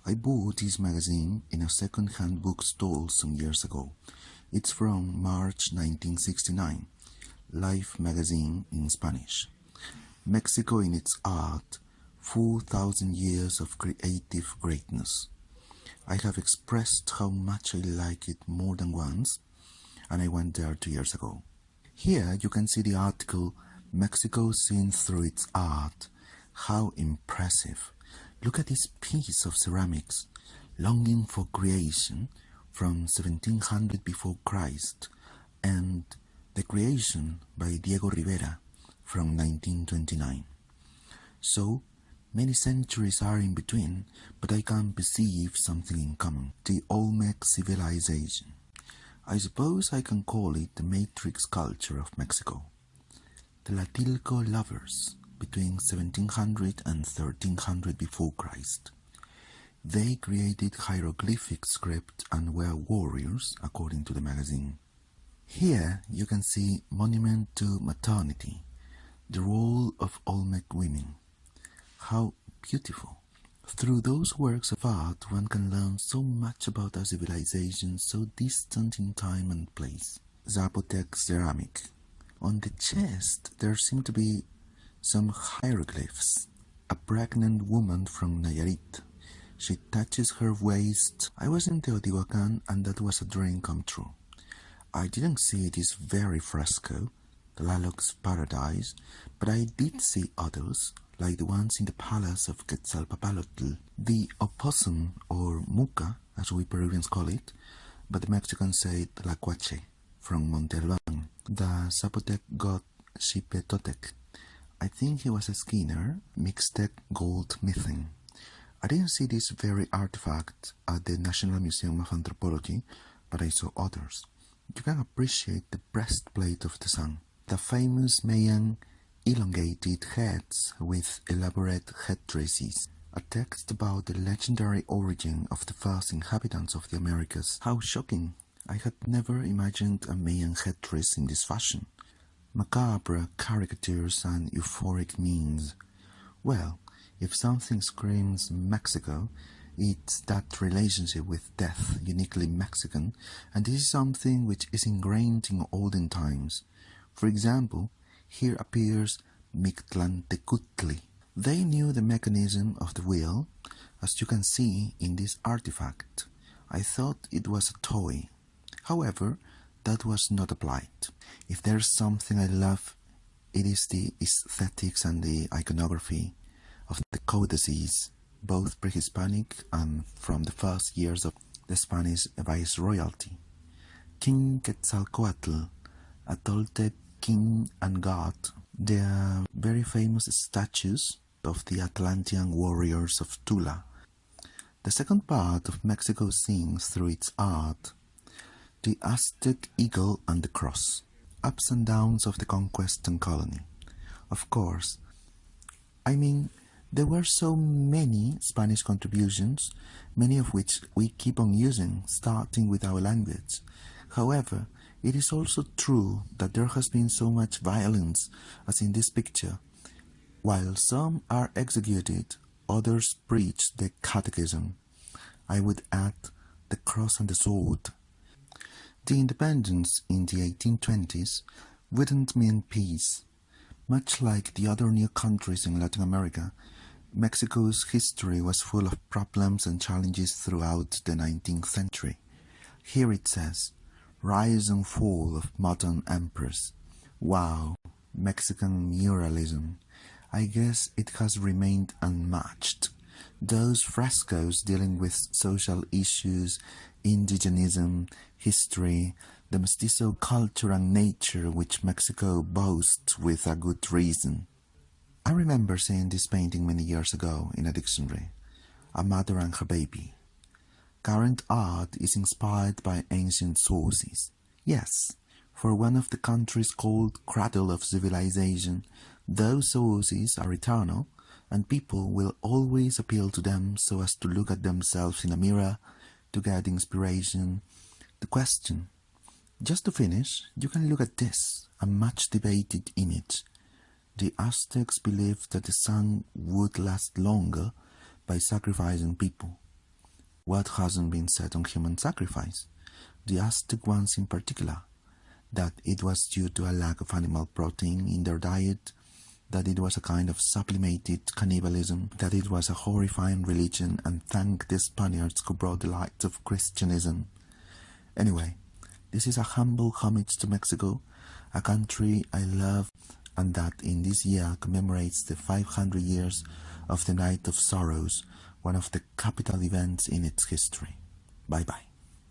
I bought this magazine in a second-hand bookstall some years ago. It's from March 1969, Life magazine in Spanish. Mexico in its art, 4,000 years of creative greatness. I have expressed how much I like it more than once, and I went there 2 years ago. Here you can see the article, Mexico seen through its art. How impressive! Look at this piece of ceramics, longing for creation, from 1700 before Christ, and The Creation by Diego Rivera from 1929. So, many centuries are in between, but I can perceive something in common, the Olmec civilization. I suppose I can call it the matrix culture of Mexico. The Tlatilco lovers, between 1700 and 1300 before Christ. They created hieroglyphic script and were warriors, according to the magazine. Here you can see Monument to Maternity, the role of Olmec women. How beautiful! Through those works of art one can learn so much about a civilization so distant in time and place. Zapotec ceramic. On the chest there seem to be some hieroglyphs. A pregnant woman from Nayarit. She touches her waist. I was in Teotihuacan and that was a dream come true. I didn't see this very fresco, Tlaloc's Paradise, but I did see others, like the ones in the palace of Quetzalpopalotl, the opossum or muca, as we Peruvians call it, but the Mexicans say Tlacuache, from Monte Albán, the Zapotec god Xipetotec. I think he was a Skinner, Mixtec gold methane. I didn't see this very artifact at the National Museum of Anthropology, but I saw others. You can appreciate the breastplate of the sun, the famous Mayan elongated heads with elaborate headdresses, a text about the legendary origin of the first inhabitants of the Americas. How shocking! I had never imagined a Mayan headdress in this fashion. Macabre caricatures and euphoric memes. Well, if something screams Mexico, it's that relationship with death, uniquely Mexican, and this is something which is ingrained in olden times. For example, here appears Mictlantecutli. They knew the mechanism of the wheel, as you can see in this artifact. I thought it was a toy. However, that was not applied. If there's something I love, it is the aesthetics and the iconography of the codices, both pre-Hispanic and from the first years of the Spanish viceroyalty. King Quetzalcoatl, a Toltec king and god, they are very famous statues of the Atlantean warriors of Tula. The second part of Mexico seen through its art, the Aztec eagle and the cross, ups and downs of the conquest and colony. Of course, there were so many Spanish contributions, many of which we keep on using, starting with our language. However, it is also true that there has been so much violence, as in this picture. While some are executed, others preach the catechism. I would add the cross and the sword. The independence in the 1820s wouldn't mean peace. Much like the other new countries in Latin America, Mexico's history was full of problems and challenges throughout the 19th century. Here it says, rise and fall of modern emperors. Wow, Mexican muralism. I guess it has remained unmatched. Those frescoes dealing with social issues, indigenism, history, the mestizo culture and nature which Mexico boasts with a good reason. I remember seeing this painting many years ago in a dictionary, A Mother and Her Baby. Current art is inspired by ancient sources. Yes, for one of the countries called Cradle of Civilization, those sources are eternal, and people will always appeal to them so as to look at themselves in a mirror to get inspiration. The question. Just to finish, you can look at this, a much debated image. The Aztecs believed that the sun would last longer by sacrificing people. What hasn't been said on human sacrifice? The Aztec ones in particular, that it was due to a lack of animal protein in their diet, that it was a kind of sublimated cannibalism, that it was a horrifying religion, and thank the Spaniards who brought the light of Christianism. Anyway, this is a humble homage to Mexico, a country I love, and that in this year commemorates the 500 years of the Night of Sorrows, one of the capital events in its history. Bye bye.